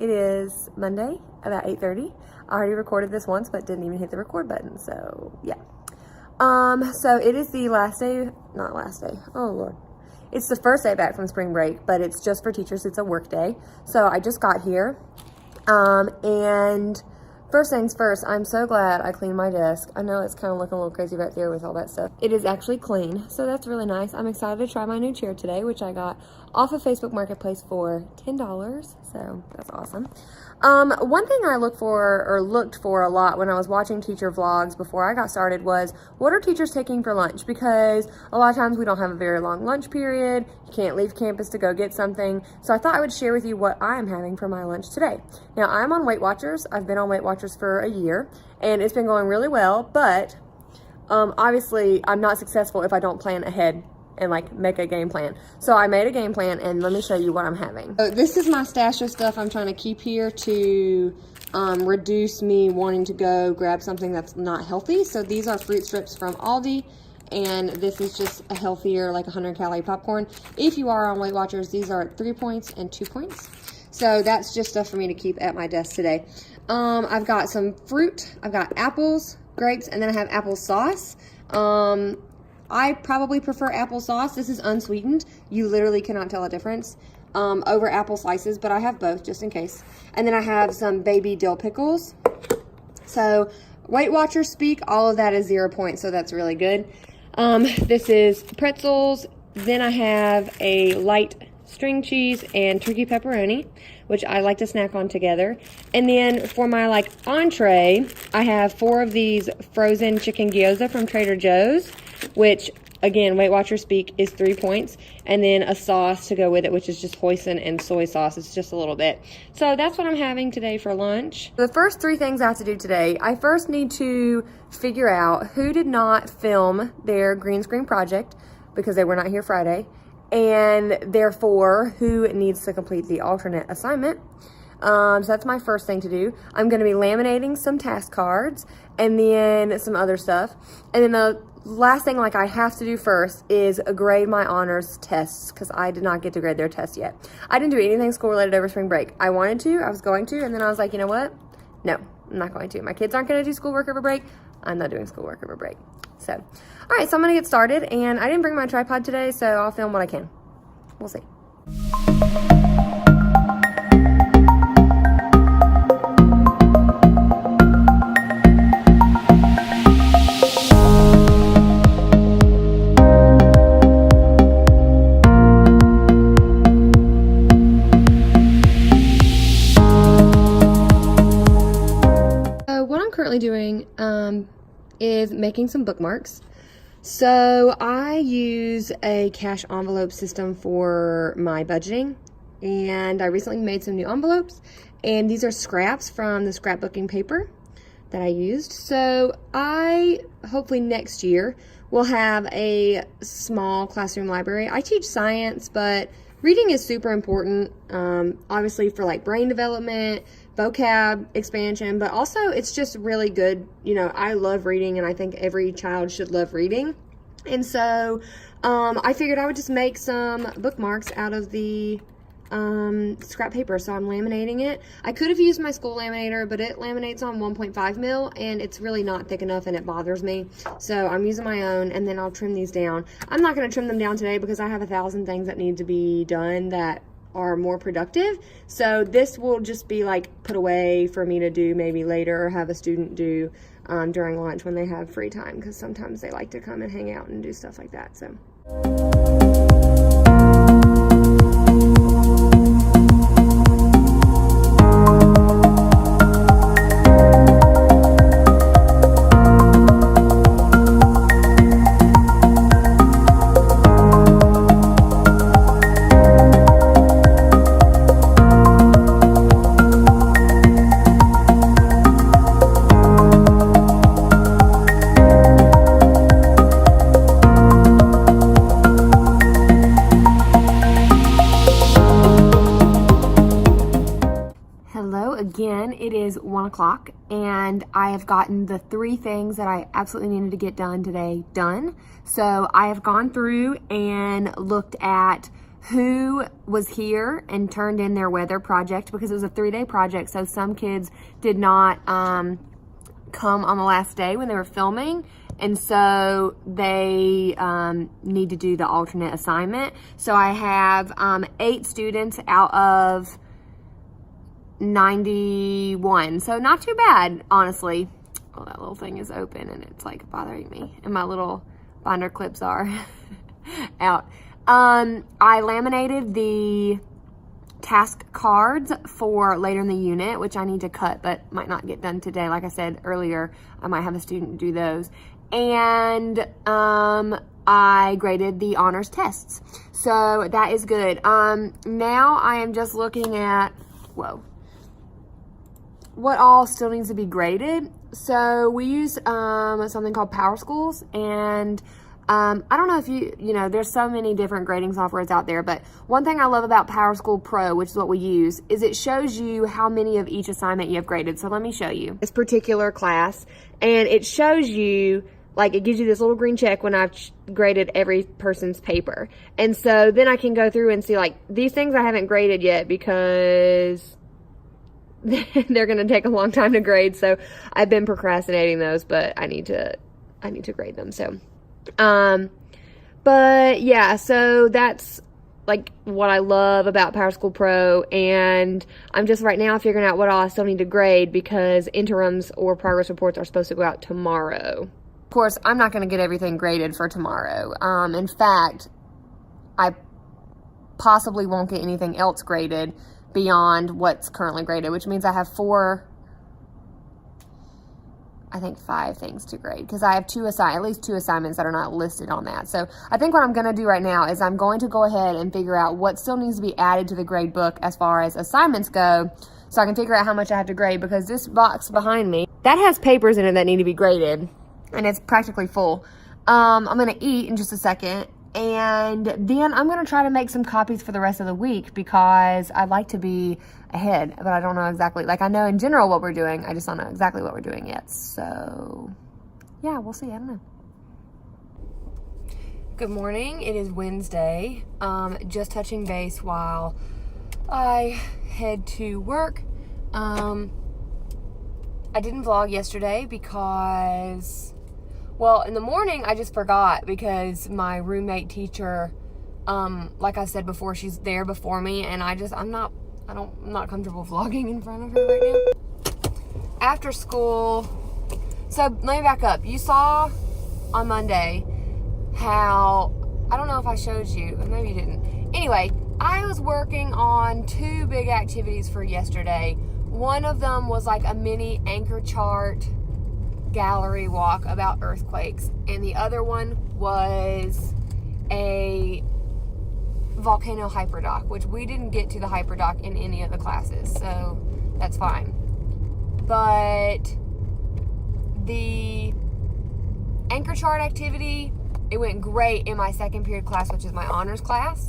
It is Monday, about 8:30. I already recorded this once, but didn't even hit the record button, so yeah. So it is the last day, not last day, oh Lord. It's the first day back from spring break, but it's just for teachers, it's a work day. So I just got here, and first things first, I'm so glad I cleaned my desk. I know it's kind of looking a little crazy back there with all that stuff. It is actually clean, so that's really nice. I'm excited to try my new chair today, which I got off of Facebook Marketplace for $10, so that's awesome. One thing I looked for a lot when I was watching teacher vlogs before I got started was, what are teachers taking for lunch? Because a lot of times we don't have a very long lunch period. You can't leave campus to go get something. So I thought I would share with you what I'm having for my lunch today. Now, I'm on Weight Watchers. I've been on Weight Watchers for a year, and it's been going really well, but obviously I'm not successful if I don't plan ahead and like make a game plan. So I made a game plan, and let me show you what I'm having. So this is my stash of stuff I'm trying to keep here to reduce me wanting to go grab something that's not healthy. So these are fruit strips from Aldi, and this is just a healthier, like 100-calorie popcorn. If you are on Weight Watchers, these are 3 points and 2 points. So that's just stuff for me to keep at my desk today. I've got some fruit. I've got apples, grapes, and then I have applesauce. I probably prefer applesauce. This is unsweetened. You literally cannot tell a difference over apple slices, but I have both just in case. And then I have some baby dill pickles. So Weight Watchers speak, all of that is 0 points, so that's really good. This is pretzels. Then I have a light string cheese and turkey pepperoni, which I like to snack on together. And then for my like entree, I have 4 of these frozen chicken gyoza from Trader Joe's, which again, Weight Watchers speak, is 3 points, and then a sauce to go with it, which is just hoisin and soy sauce. It's just a little bit. So that's what I'm having today for lunch. The first 3 things I have to do today, I first need to figure out who did not film their green screen project because they were not here Friday, and therefore who needs to complete the alternate assignment. So that's my first thing to do. I'm going to be laminating some task cards and then some other stuff. And then the last thing like I have to do first is grade my honors tests, because I did not get to grade their tests yet. I didn't do anything school related over spring break. I wanted to, I was going to, and then I was like, you know what? No, I'm not going to. My kids aren't going to do schoolwork over break. I'm not doing schoolwork over break. So, all right, so I'm going to get started, and I didn't bring my tripod today, so I'll film what I can. We'll see. Doing is making some bookmarks. So I use a cash envelope system for my budgeting, and I recently made some new envelopes, and these are scraps from the scrapbooking paper that I used. So I hopefully next year will have a small classroom library. I teach science, but reading is super important, obviously for like brain development, vocab expansion, but also it's just really good. You know, I love reading, and I think every child should love reading. And so I figured I would just make some bookmarks out of the scrap paper. So I'm laminating it. I could have used my school laminator, but it laminates on 1.5 mil, and it's really not thick enough, and it bothers me. So I'm using my own, and then I'll trim these down. I'm not going to trim them down today because I have 1,000 things that need to be done that are more productive. So this will just be like put away for me to do maybe later, or have a student do during lunch when they have free time, because sometimes they like to come and hang out and do stuff like that. So again, it is 1 o'clock, and I have gotten the 3 things that I absolutely needed to get done today done. So I have gone through and looked at who was here and turned in their weather project, because it was a 3-day project. So some kids did not come on the last day when they were filming. And so they need to do the alternate assignment. So I have 8 students out of 91. So not too bad, honestly. Oh, that little thing is open and it's like bothering me. And my little binder clips are out. I laminated the task cards for later in the unit, which I need to cut, but might not get done today. Like I said earlier, I might have a student do those. And I graded the honors tests. So that is good. Now I am just looking at, what all still needs to be graded. So we use something called Power Schools, and I don't know if you know, there's so many different grading softwares out there, but one thing I love about Power School Pro, which is what we use, is it shows you how many of each assignment you have graded. So let me show you this particular class, and it shows you, like, it gives you this little green check when I've graded every person's paper. And so then I can go through and see, like, these things I haven't graded yet because they're going to take a long time to grade. So I've been procrastinating those, but I need to grade them. So, but yeah, so that's like what I love about Power School Pro. And I'm just right now figuring out what all I still need to grade, because interims or progress reports are supposed to go out tomorrow. Of course, I'm not going to get everything graded for tomorrow. In fact, I possibly won't get anything else graded beyond what's currently graded, which means I have 5 things to grade, because I have at least two assignments that are not listed on that. So I think what I'm going to do right now is I'm going to go ahead and figure out what still needs to be added to the grade book as far as assignments go, so I can figure out how much I have to grade, because this box behind me, that has papers in it that need to be graded, and it's practically full. I'm going to eat in just a second, and then I'm going to try to make some copies for the rest of the week, because I'd like to be ahead, but I don't know exactly. Like, I know in general what we're doing, I just don't know exactly what we're doing yet. So yeah, we'll see. I don't know. Good morning. It is Wednesday. Just touching base while I head to work. I didn't vlog yesterday because, well, in the morning I just forgot, because my roommate teacher, like I said before, she's there before me, and I'm not comfortable vlogging in front of her right now. After school, so let me back up. You saw on Monday how, I don't know if I showed you, or maybe you didn't. Anyway, I was working on 2 big activities for yesterday. One of them was like a mini anchor chart gallery walk about earthquakes, and the other one was a volcano hyperdoc, which we didn't get to the hyperdoc in any of the classes, so that's fine. But the anchor chart activity, it went great in my second period class, which is my honors class,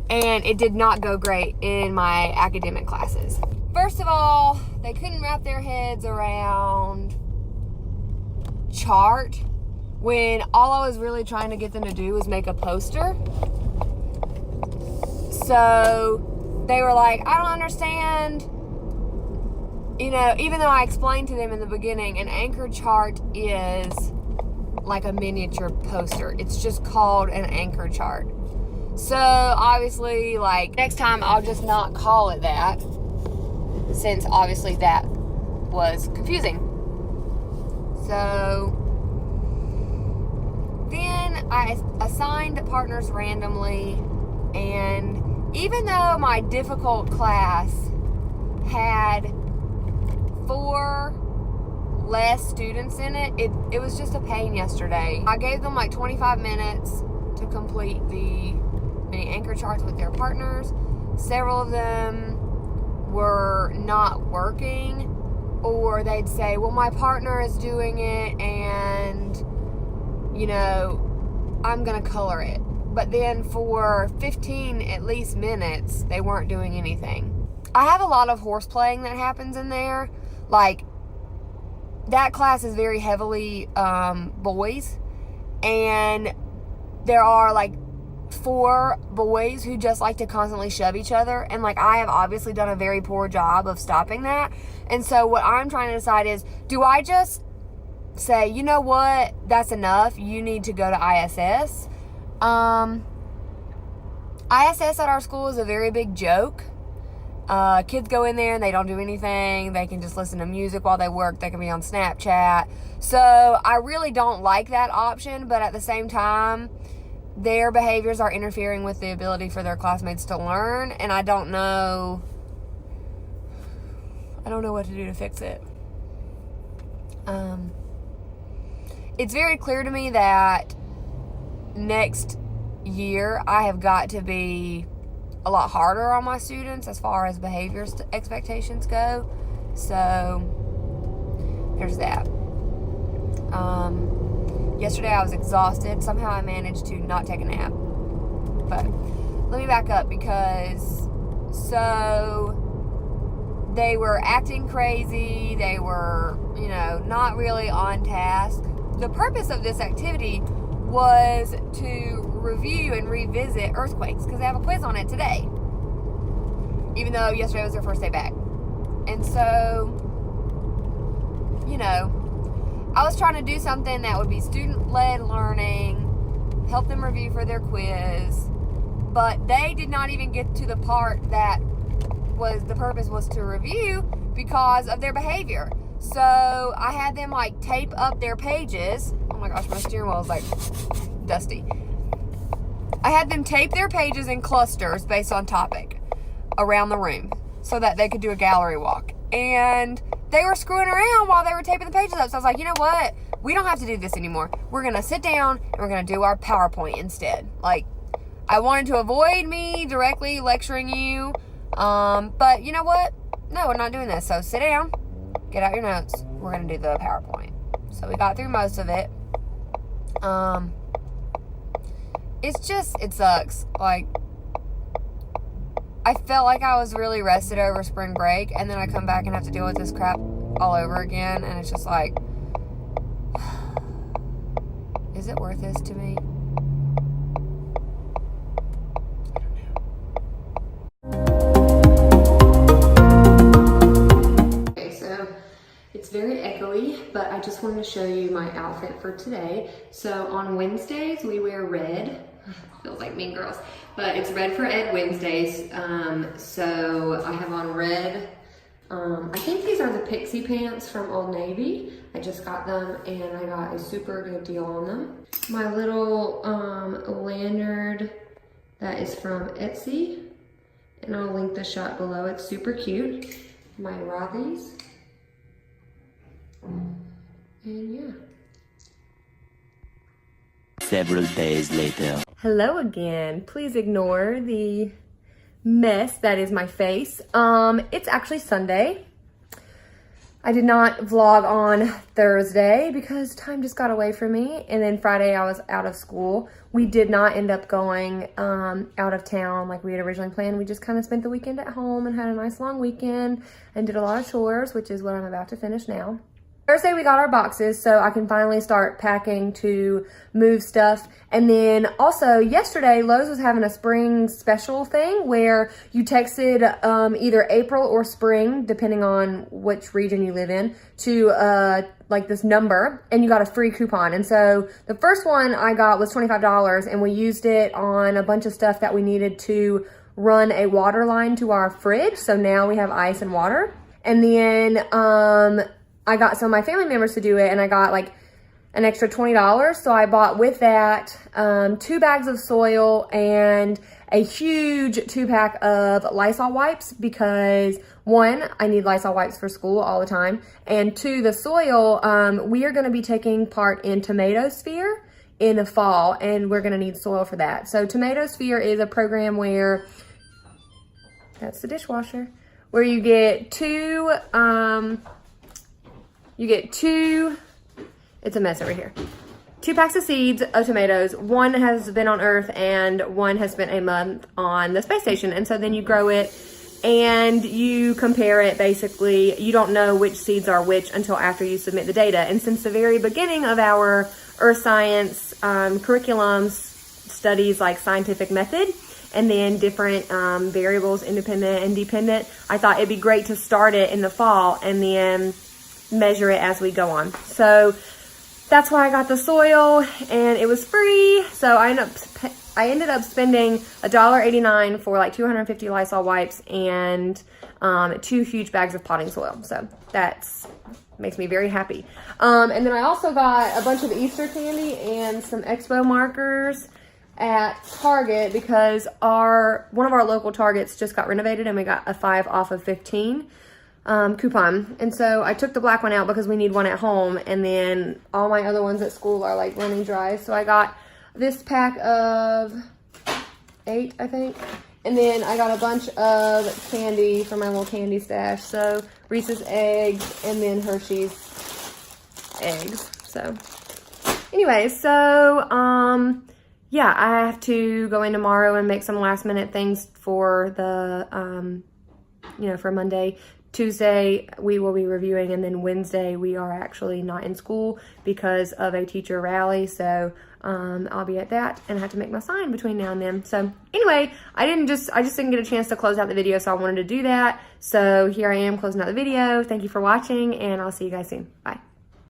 and it did not go great in my academic classes. First of all, they couldn't wrap their heads around chart when all I was really trying to get them to do was make a poster. So they were like, I don't understand. You know, even though I explained to them in the beginning, an anchor chart is like a miniature poster. It's just called an anchor chart. So obviously, like, next time I'll just not call it that, since obviously that was confusing. So then I assigned partners randomly, and even though my difficult class had 4 less students in it, it was just a pain yesterday. I gave them like 25 minutes to complete the mini anchor charts with their partners. Several of them were not working, or they'd say, well, my partner is doing it, and, you know, I'm gonna color it. But then for 15 at least minutes, they weren't doing anything. I have a lot of horse playing that happens in there. Like, that class is very heavily boys, and there are like for boys who just like to constantly shove each other. And like, I have obviously done a very poor job of stopping that. And so what I'm trying to decide is, do I just say, you know what, that's enough, you need to go to ISS? ISS at our school is a very big joke. Kids go in there and they don't do anything. They can just listen to music while they work. They can be on Snapchat. So I really don't like that option, but at the same time, their behaviors are interfering with the ability for their classmates to learn, and I don't know what to do to fix it. It's very clear to me that next year I have got to be a lot harder on my students as far as behaviors expectations go. So there's that. Yesterday I was exhausted. Somehow I managed to not take a nap. But let me back up, because so they were acting crazy. They were, not really on task. The purpose of this activity was to review and revisit earthquakes, because they have a quiz on it today, even though yesterday was their first day back. And so, I was trying to do something that would be student-led learning, help them review for their quiz, but they did not even get to the part that was the purpose was to review because of their behavior. So I had them tape up their pages. Oh my gosh, my steering wheel is dusty. I had them tape their pages in clusters based on topic around the room so that they could do a gallery walk. And they were screwing around while they were taping the pages up. So I was like, you know what? We don't have to do this anymore. We're going to sit down and we're going to do our PowerPoint instead. I wanted to avoid me directly lecturing you. But you know what? No, we're not doing this. So sit down, get out your notes. We're going to do the PowerPoint. So we got through most of it. It sucks. I felt like I was really rested over spring break, and then I come back and have to deal with this crap all over again, and it's just is it worth this to me? Okay, so it's very echoey, but I just wanted to show you my outfit for today. So on Wednesdays, we wear red. Feels like Mean Girls, but it's red for Ed Wednesdays. So I have on red. I think these are the Pixie pants from Old Navy. I just got them and I got a super good deal on them. My little lanyard that is from Etsy, and I'll link the shot below. It's super cute. My Rothy's, and yeah. Several days later. Hello again. Please ignore the mess that is my face. It's actually Sunday. I did not vlog on Thursday because time just got away from me. And then Friday I was out of school. We did not end up going out of town like we had originally planned. We just kind of spent the weekend at home and had a nice long weekend and did a lot of chores, which is what I'm about to finish now. Thursday we got our boxes, so I can finally start packing to move stuff. And then also yesterday, Lowe's was having a spring special thing where you texted either April or spring, depending on which region you live in, to this number, and you got a free coupon. And so the first one I got was $25, and we used it on a bunch of stuff that we needed to run a water line to our fridge. So now we have ice and water. And then I got some of my family members to do it, and I got an extra $20. So I bought with that 2 bags of soil and a huge 2-pack of Lysol wipes because 1, I need Lysol wipes for school all the time, and 2, the soil, we are going to be taking part in Tomato Sphere in the fall, and we're going to need soil for that. So Tomato Sphere is a program where, that's the dishwasher, where you get two, it's a mess over here. 2 packs of seeds of tomatoes. 1 has been on Earth and 1 has spent a month on the space station. And so then you grow it and you compare it. Basically, you don't know which seeds are which until after you submit the data. And since the very beginning of our Earth Science curriculums studies like scientific method and then different variables, independent and dependent. I thought it'd be great to start it in the fall and then measure it as we go on. So that's why I got the soil, and it was free. So I ended up spending $1.89 for like 250 Lysol wipes and 2 huge bags of potting soil. So that's makes me very happy. And then I also got a bunch of Easter candy and some expo markers at Target because one of our local Targets just got renovated and we got a 5 off of 15 coupon. And so I took the black one out because we need one at home, and then all my other ones at school are like running dry. So I got this pack of 8, I think. And then I got a bunch of candy for my little candy stash. So Reese's eggs and then Hershey's eggs. So anyway, so yeah, I have to go in tomorrow and make some last minute things for the for Monday. Tuesday we will be reviewing, and then Wednesday we are actually not in school because of a teacher rally. So I'll be at that and I have to make my sign between now and then. So anyway, I just didn't get a chance to close out the video, so I wanted to do that. So here I am closing out the video. Thank you for watching, and I'll see you guys soon. Bye.